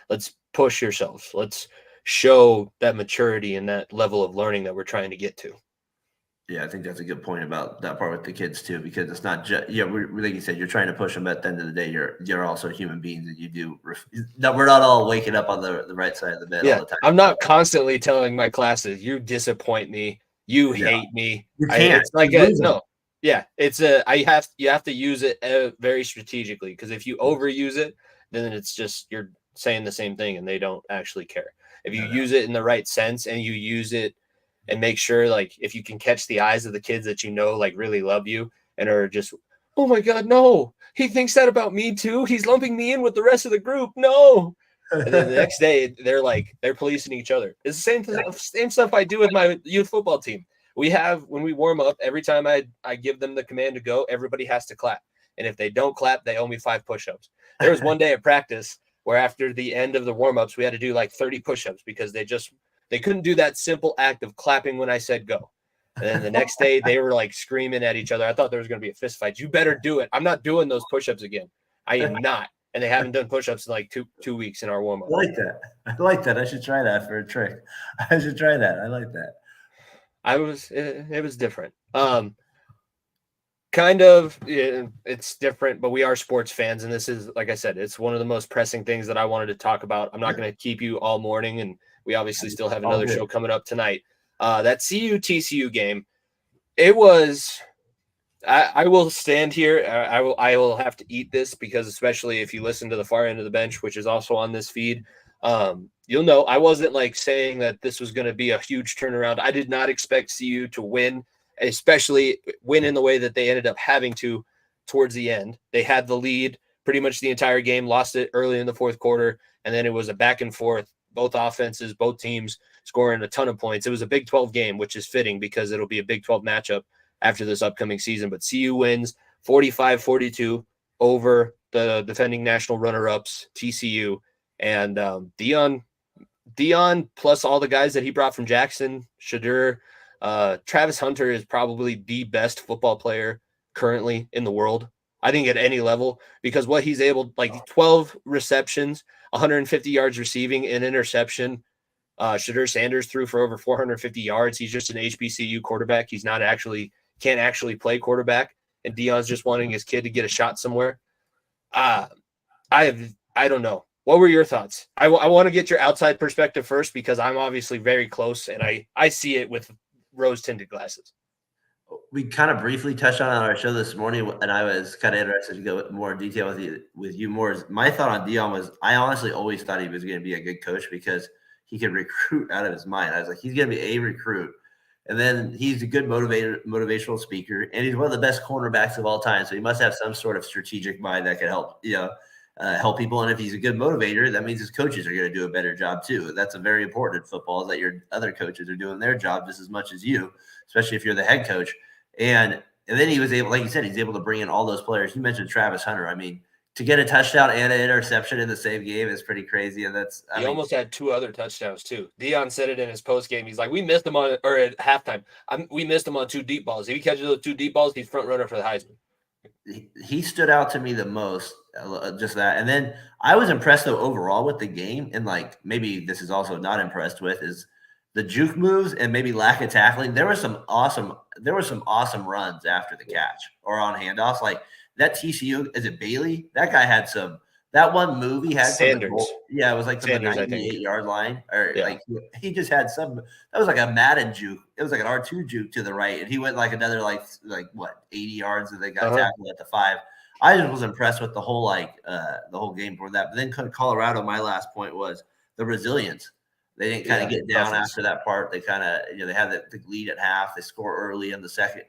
Speaker 2: let's push yourselves. Let's show that maturity and that level of learning that we're trying to get to.
Speaker 3: Yeah, I think that's a good point about that part with the kids too, because it's not just like you said, you're trying to push them. But at the end of the day, you're also human beings, and you do. We're not all waking up on the right side of the bed all the time.
Speaker 2: I'm not constantly telling my classes, "You disappoint me. You hate me."
Speaker 3: You can't.
Speaker 2: It's like no. Yeah, you have to use it very strategically because if you overuse it, then it's just you're saying the same thing and they don't actually care. If you use it in the right sense and you use it and make sure, like, if you can catch the eyes of the kids that like really love you and are just, oh my God, no, he thinks that about me too. He's lumping me in with the rest of the group. No. And then the next day they're policing each other. It's the same stuff I do with my youth football team. When we warm up, every time I give them the command to go, everybody has to clap. And if they don't clap, they owe me 5 push-ups. There was one day at practice where after the end of the warm-ups, we had to do like 30 push-ups because they couldn't do that simple act of clapping when I said go. And then the next day they were like screaming at each other. I thought there was going to be a fist fight. You better do it. I'm not doing those push-ups again. I am not. And they haven't done push-ups in like two weeks in our warm-up.
Speaker 3: I like that. I should try that for a trick. I should try that. I like that.
Speaker 2: It was different. Kind of, it's different, but we are sports fans, and this is, like I said, it's one of the most pressing things that I wanted to talk about. I'm not going to keep you all morning, and we obviously still have another show coming up tonight. That CU-TCU game, it was. I will stand here. I will have to eat this because, especially if you listen to the far end of the bench, which is also on this feed, you'll know I wasn't like saying that this was going to be a huge turnaround. I did not expect CU to win. Especially win in the way that they ended up having to towards the end. They had the lead pretty much the entire game, lost it early in the fourth quarter, and then it was a back and forth, both offenses, both teams scoring a ton of points. It was a Big 12 game, which is fitting because it'll be a Big 12 matchup after this upcoming season. But CU wins 45-42 over the defending national runner-ups, TCU. And Dion plus all the guys that he brought from Jackson, Shadur, Travis Hunter is probably the best football player currently in the world. I think at any level, because what he's able, like 12 receptions, 150 yards receiving, an interception. Shadur Sanders threw for over 450 yards. He's just an HBCU quarterback. He's not can't actually play quarterback. And Dion's just wanting his kid to get a shot somewhere. I don't know. What were your thoughts? I want to get your outside perspective first because I'm obviously very close and I see it with rose-tinted glasses.
Speaker 3: We kind of briefly touched on our show this morning, and I was kind of interested to go more in detail with you more. My thought on Dion was I honestly always thought he was going to be a good coach because he could recruit out of his mind. I was like, he's going to be a recruit. And then he's a good motivational speaker, and he's one of the best cornerbacks of all time. So he must have some sort of strategic mind that could help, help people. And if he's a good motivator, that means his coaches are going to do a better job too. That's a very important in football, is that your other coaches are doing their job just as much as you, especially if you're the head coach. And then he was able, like you said, he's able to bring in all those players. You mentioned Travis Hunter. I mean, to get a touchdown and an interception in the same game is pretty crazy. And
Speaker 2: he almost had 2 other touchdowns too. Dion said it in his post game. He's like, we missed him at halftime. We missed him on 2 deep balls. If he catches those 2 deep balls, he's front runner for the Heisman.
Speaker 3: He stood out to me the most, just that. And then I was impressed though overall with the game, and like maybe this is also not impressed with, is the juke moves and maybe lack of tackling, there were some awesome runs after the catch or on handoffs. Like that TCU, is it Bailey? That guy had some. That one move he had
Speaker 2: Sanders.
Speaker 3: Yeah, it was like from
Speaker 2: Sanders,
Speaker 3: the 98-yard line, or like he just had some. That was like a Madden juke. It was like an R2 juke to the right, and he went like another like what 80 yards, and they got tackled at the 5. I just was impressed with the whole game for that. But then Colorado, my last point was the resilience. They didn't kind of get down after that part. They kind of they had the lead at half. They score early in the second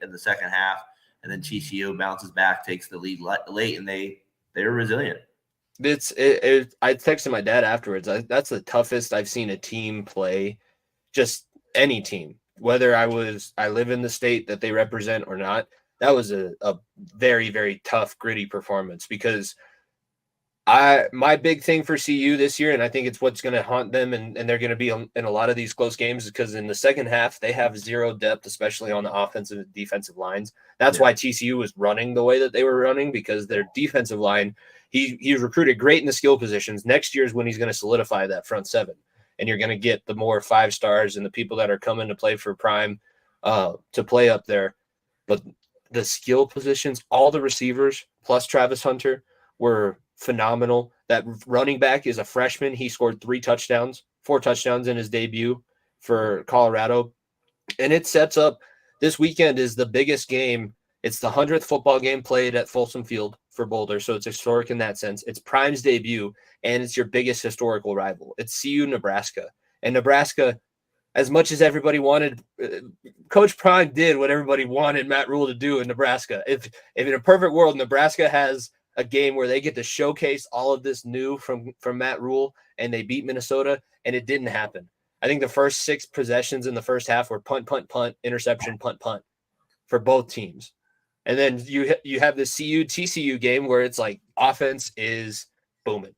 Speaker 3: half, and then TCU bounces back, takes the lead late, and they were resilient.
Speaker 2: I texted my dad afterwards. That's the toughest I've seen a team play, just any team, whether I live in the state that they represent or not. That was a very, very tough, gritty performance, because my big thing for CU this year, and I think it's what's going to haunt them, and they're going to be in a lot of these close games, because in the second half, they have zero depth, especially on the offensive and defensive lines. That's why TCU was running the way that they were running, because their defensive line, he's recruited great in the skill positions. Next year is when he's going to solidify that front seven, and you're going to get the more 5 stars and the people that are coming to play for prime to play up there. But the skill positions, all the receivers plus Travis Hunter were phenomenal. That running back is a freshman. He scored 4 touchdowns in his debut for Colorado. And it sets up, this weekend is the biggest game. It's the 100th football game played at Folsom Field for Boulder, so it's historic in that sense. It's Prime's debut, and it's your biggest historical rival. It's CU Nebraska. And Nebraska, as much as everybody wanted, Coach Prime did what everybody wanted Matt Rule to do in Nebraska. If in a perfect world, Nebraska has a game where they get to showcase all of this new from Matt Rule, and they beat Minnesota, and it didn't happen. I think the first 6 possessions in the first half were punt, punt, punt, interception, punt, punt for both teams. And then you have the CU TCU game where it's like offense is booming.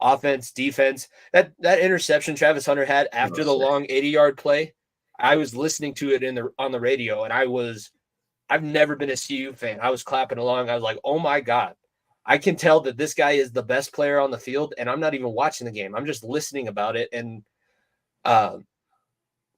Speaker 2: Offense, defense. That interception Travis Hunter had after the long 80-yard play, I was listening to it on the radio, and I've never been a CU fan. I was clapping along. I was like, oh my God. I can tell that this guy is the best player on the field, and I'm not even watching the game. I'm just listening about it. And I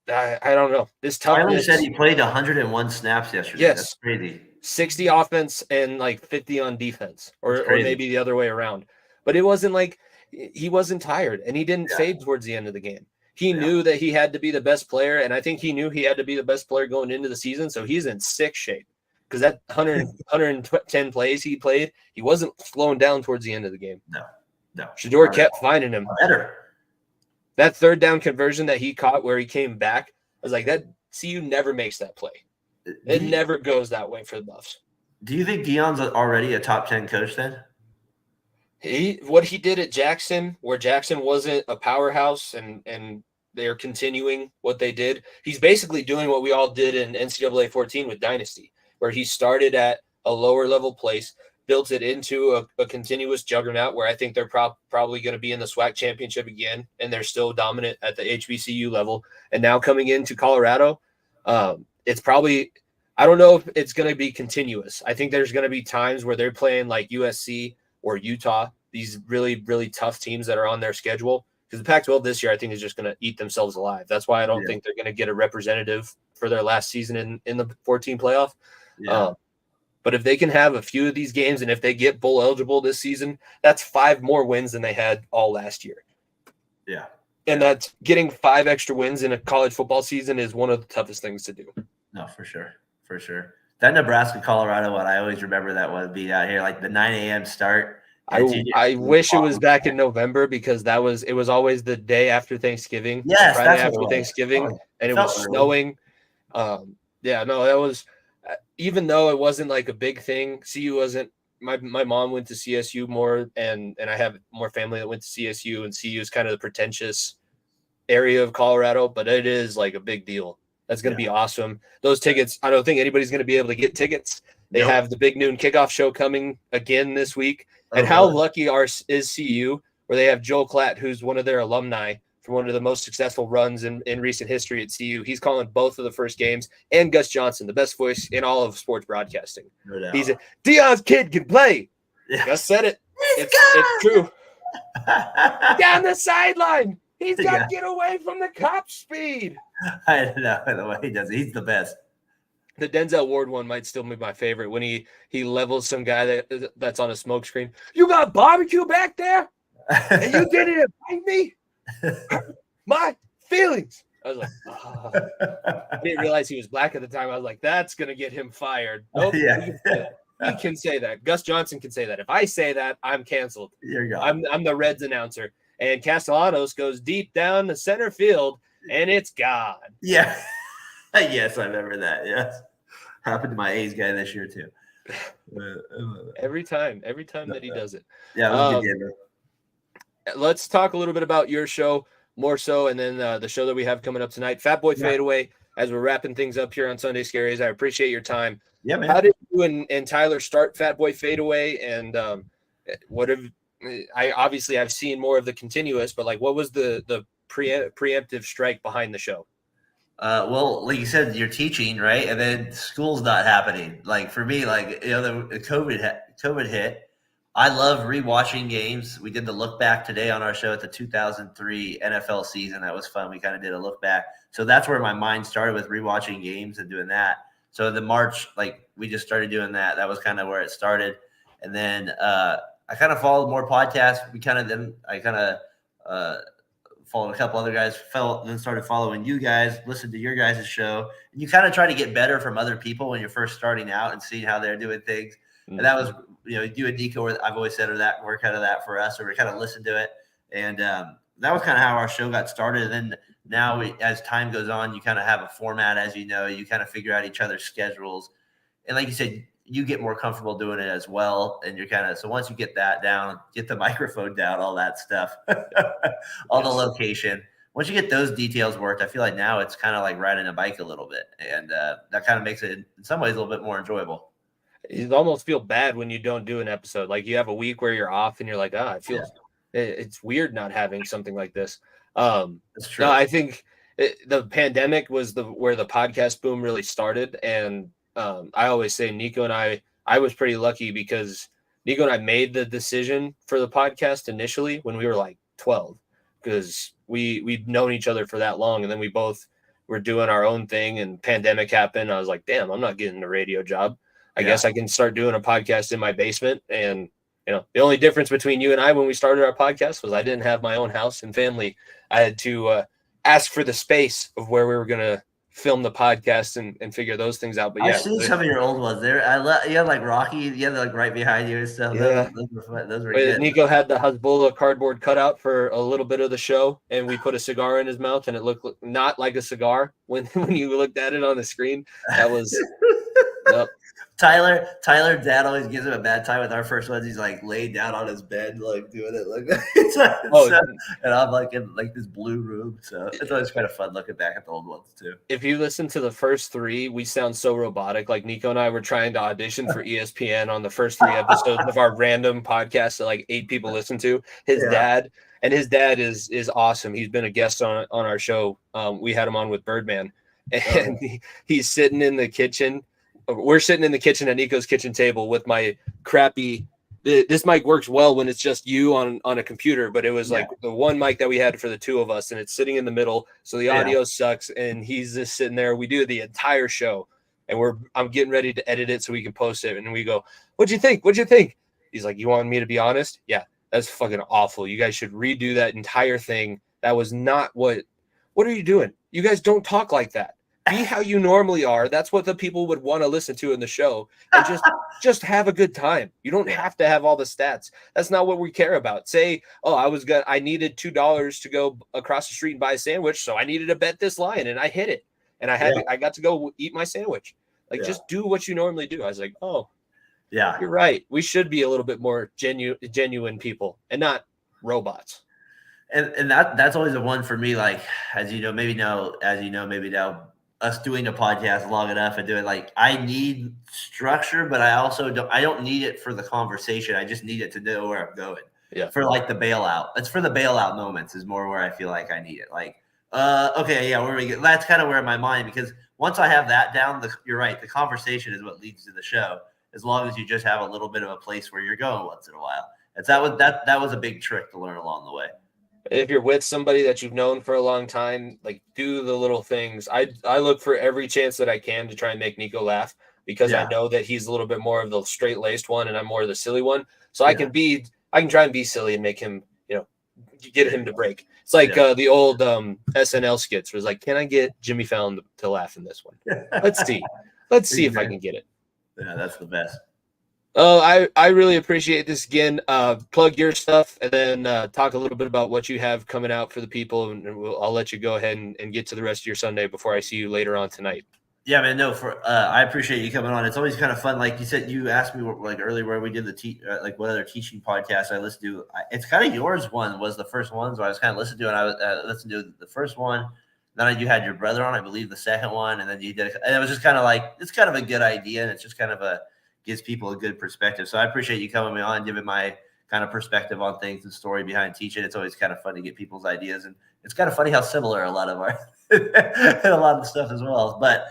Speaker 2: don't know. This toughness.
Speaker 3: Tyler said he played 101 snaps yesterday.
Speaker 2: Yes.
Speaker 3: That's crazy.
Speaker 2: 60 offense and like 50 on defense, or maybe the other way around. But it wasn't like he wasn't tired, and he didn't fade towards the end of the game. He knew that he had to be the best player, and I think he knew he had to be the best player going into the season, so he's in sick shape. Because that 110 plays he played, he wasn't slowing down towards the end of the game.
Speaker 3: No.
Speaker 2: Shedeur kept finding him.
Speaker 3: Better.
Speaker 2: That 3rd down conversion that he caught where he came back, I was like, that CU never makes that play. It never goes that way for the Buffs.
Speaker 3: Do you think Deion's already a top 10 coach then?
Speaker 2: What he did at Jackson, where Jackson wasn't a powerhouse and they're continuing what they did, he's basically doing what we all did in NCAA 14 with Dynasty, where he started at a lower level place, built it into a continuous juggernaut where I think they're probably going to be in the SWAC championship again, and they're still dominant at the HBCU level. And now coming into Colorado, it's probably, I don't know if it's going to be continuous. I think there's going to be times where they're playing like USC or Utah, these really, really tough teams that are on their schedule. Because the Pac-12 this year, I think, is just going to eat themselves alive. That's why I don't think they're going to get a representative for their last season in the 14 playoff. Yeah. But if they can have a few of these games, and if they get bowl eligible this season, that's 5 more wins than they had all last year.
Speaker 3: Yeah.
Speaker 2: And that's getting 5 extra wins in a college football season is one of the toughest things to do.
Speaker 3: No, for sure. For sure. That Nebraska-Colorado one, I always remember that one being out here, like the 9 a.m. start.
Speaker 2: I wish it was back in November, because it was always the day after Thanksgiving.
Speaker 3: Yes,
Speaker 2: Friday after Thanksgiving, and it was snowing. That was, even though it wasn't like a big thing, CU wasn't, my mom went to CSU more, and I have more family that went to CSU, and CU is kind of the pretentious area of Colorado, but it is like a big deal. That's going to be awesome. Those tickets, I don't think anybody's going to be able to get tickets. They have the big noon kickoff show coming again this week. And how lucky is CU, where they have Joel Klatt, who's one of their alumni from one of the most successful runs in recent history at CU. He's calling both of the first games, and Gus Johnson, the best voice in all of sports broadcasting. He's Deion's kid can play. Yeah. Gus said it. It's true. Down the sideline. He's got to get away from the cop speed.
Speaker 3: I don't know the way he does it. He's the best.
Speaker 2: The Denzel Ward one might still be my favorite when he levels some guy that's on a smoke screen. You got barbecue back there? And you didn't invite me? My feelings. I was like, oh. I didn't realize he was black at the time. I was like, that's going to get him fired. Nope. He can say that. Gus Johnson can say that. If I say that, I'm canceled.
Speaker 3: You're gone.
Speaker 2: I'm the Reds announcer. And Castellanos goes deep down the center field, and it's gone.
Speaker 3: Yeah. Yes, I remember that. Yes. Happened to my A's guy this year, too.
Speaker 2: Every time that he does it.
Speaker 3: Yeah, it was a good game.
Speaker 2: Let's talk a little bit about your show more so, and then the show that we have coming up tonight, Fatboy Fadeaway, as we're wrapping things up here on Sunday Scaries. I appreciate your time.
Speaker 3: Yeah, man.
Speaker 2: How did you and Tyler start Fatboy Fadeaway, and what have I've seen more of the continuous, but like what was the preemptive strike behind the show?
Speaker 3: Well, like you said, you're teaching, right? And then school's not happening. Like for me, like, the COVID hit. I love rewatching games. We did the look back today on our show at the 2003 NFL season. That was fun. We kind of did a look back. So that's where my mind started, with rewatching games and doing that. So the March, like, we just started doing that. That was kind of where it started. And then I kind of followed more podcasts. I followed a couple other guys, then started following you guys, listened to your guys' show. And you kind of try to get better from other people when you're first starting out and seeing how they're doing things. Mm-hmm. And that was, you and Nico, I've always said, that work out of that for us. So we kind of listened to it. And that was kind of how our show got started. And then now, as time goes on, you kind of have a format, as you know, you kind of figure out each other's schedules. And like you said, you get more comfortable doing it as well. And you're so once you get that down, get the microphone down, all that stuff, all the location. Once you get those details worked, I feel like now it's kind of like riding a bike a little bit. And that kind of makes it, in some ways, a little bit more enjoyable.
Speaker 2: You almost feel bad when you don't do an episode. Like you have a week where you're off and you're like, it's weird not having something like this.
Speaker 3: That's true.
Speaker 2: No, I think the pandemic was where the podcast boom really started. And I always say Nico and I was pretty lucky because Nico and I made the decision for the podcast initially when we were like 12, because we'd known each other for that long. And then we both were doing our own thing, and pandemic happened. I was like, damn, I'm not getting a radio job. I guess I can start doing a podcast in my basement. And, the only difference between you and I when we started our podcast was I didn't have my own house and family. I had to ask for the space of where we were going to film the podcast and figure those things out. But
Speaker 3: I've seen some of your old ones there. You had like Rocky, you had like right behind you and stuff.
Speaker 2: Yeah.
Speaker 3: Those were good.
Speaker 2: Nico had the Hezbollah cardboard cutout for a little bit of the show, and we put a cigar in his mouth, and it looked not like a cigar when you looked at it on the screen. That was yep.
Speaker 3: Tyler, dad always gives him a bad time with our first ones. He's like laid down on his bed, like doing it like that. And I'm like in like this blue room. So it's always kind of fun looking back at the old ones too.
Speaker 2: If you listen to the first three, we sound so robotic. Like Nico and I were trying to audition for ESPN on the first 3 episodes of our random podcast that like 8 people listen to. His dad is awesome. He's been a guest on our show. We had him on with Birdman, and he's sitting in the kitchen. We're sitting in the kitchen at Nico's kitchen table with my crappy. This mic works well when it's just you on a computer, but it was like the one mic that we had for the 2 of us, and it's sitting in the middle, so the audio sucks. And he's just sitting there. We do the entire show, and I'm getting ready to edit it so we can post it. And we go, "What'd you think? What'd you think?" He's like, "You want me to be honest? Yeah, that's fucking awful. You guys should redo that entire thing. That was not what are you doing? You guys don't talk like that. Be how you normally are. That's what the people would want to listen to in the show, and just have a good time. You don't have to have all the stats. That's not what we care about. Say, oh, I needed $2 to go across the street and buy a sandwich, so I needed to bet this line, and I hit it, and I got to go eat my sandwich. Like, just do what you normally do. I was like, oh, yeah, you're right. We should be a little bit more genuine people and not robots.
Speaker 3: And that's always the one for me. Like, as you know, maybe now. Us doing a podcast long enough and doing like, I need structure, but I also don't need it for the conversation. I just need it to know where I'm going. Yeah. For like the bailout. It's for the bailout moments is more where I feel like I need it. Like, okay, yeah, where we get. That's kind of where my mind, because once I have that down, you're right. The conversation is what leads to the show. As long as you just have a little bit of a place where you're going once in a while. That was a big trick to learn along the way.
Speaker 2: If you're with somebody that you've known for a long time, like do the little things. I look for every chance that I can to try and make Nico laugh because I
Speaker 3: Yeah.
Speaker 2: know that he's a little bit more of the straight laced one and I'm more of the silly one. So
Speaker 3: Yeah.
Speaker 2: I can try and be silly and make him, get him to break. It's like
Speaker 3: Yeah.
Speaker 2: the old SNL skits was like, can I get Jimmy Fallon to laugh in this one? Let's see. Let's see if I can get it.
Speaker 3: Yeah, that's the best.
Speaker 2: Oh, I really appreciate this again. Plug your stuff and then talk a little bit about what you have coming out for the people, and I'll let you go ahead and get to the rest of your Sunday before I see you later on tonight.
Speaker 3: Yeah, man. No, I appreciate you coming on. It's always kind of fun. Like you said, you asked me like earlier where we did the what other teaching podcast I listened to. It's kind of yours one was the first one, so I was kind of listening to it. And I was listened to the first one. Then you had your brother on, I believe, the second one, and then you did. And it was just kind of like it's kind of a good idea, and it's just kind of gives people a good perspective. So I appreciate you coming on, giving my kind of perspective on things and story behind teaching. It's always kind of fun to get people's ideas, and it's kind of funny how similar a lot of our and a lot of the stuff as well. But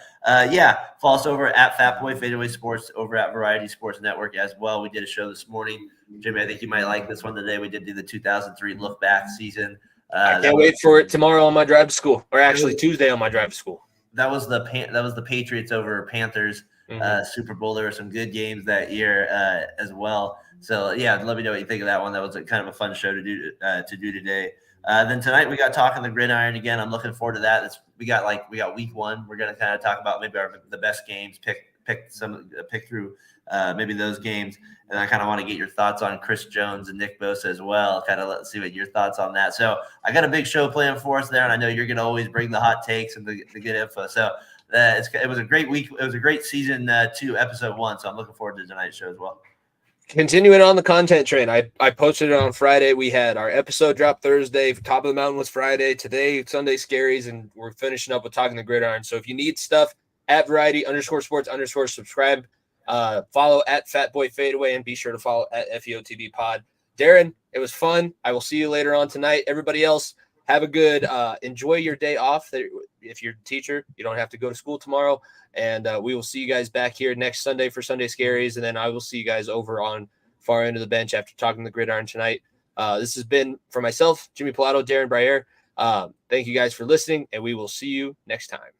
Speaker 3: follow us over at Fatboy Fadeaway Sports over at Variety Sports Network as well. We did a show this morning. Jimmy, I think you might like this one today. We did do the 2003 look back season.
Speaker 2: I can't wait for it tomorrow on my drive to school, or actually Tuesday on my drive to school.
Speaker 3: That was the Patriots over Panthers Super Bowl. There were some good games that year as well. So let me know what you think of that one. That was kind of a fun show to do today. Then tonight we got Talking the Gridiron again. I'm looking forward to that. We got week one. We're going to kind of talk about maybe the best games, pick through maybe those games. And I kind of want to get your thoughts on Chris Jones and Nick Bosa as well. Kind of let's see what your thoughts on that. So I got a big show planned for us there, and I know you're going to always bring the hot takes and the good info. So it was a great week. It was a great season 2, episode 1. So I'm looking forward to tonight's show as well.
Speaker 2: Continuing on the content train, I posted it on Friday. We had our episode drop Thursday. Top of the Mountain was Friday. Today, Sunday Scaries, and we're finishing up with Talking the Gridiron. So if you need stuff, at Variety_Sports_subscribe. Follow at Fatboy Fadeaway, and be sure to follow at FEOTB Pod. Daren, it was fun. I will see you later on tonight. Everybody else, have a good enjoy your day off. If you're a teacher, you don't have to go to school tomorrow. And we will see you guys back here next Sunday for Sunday Scaries. And then I will see you guys over on Far End of the Bench after Talking the Gridiron tonight. This has been, for myself, Jimmy Pilato, Daren Briare. Thank you guys for listening, and we will see you next time.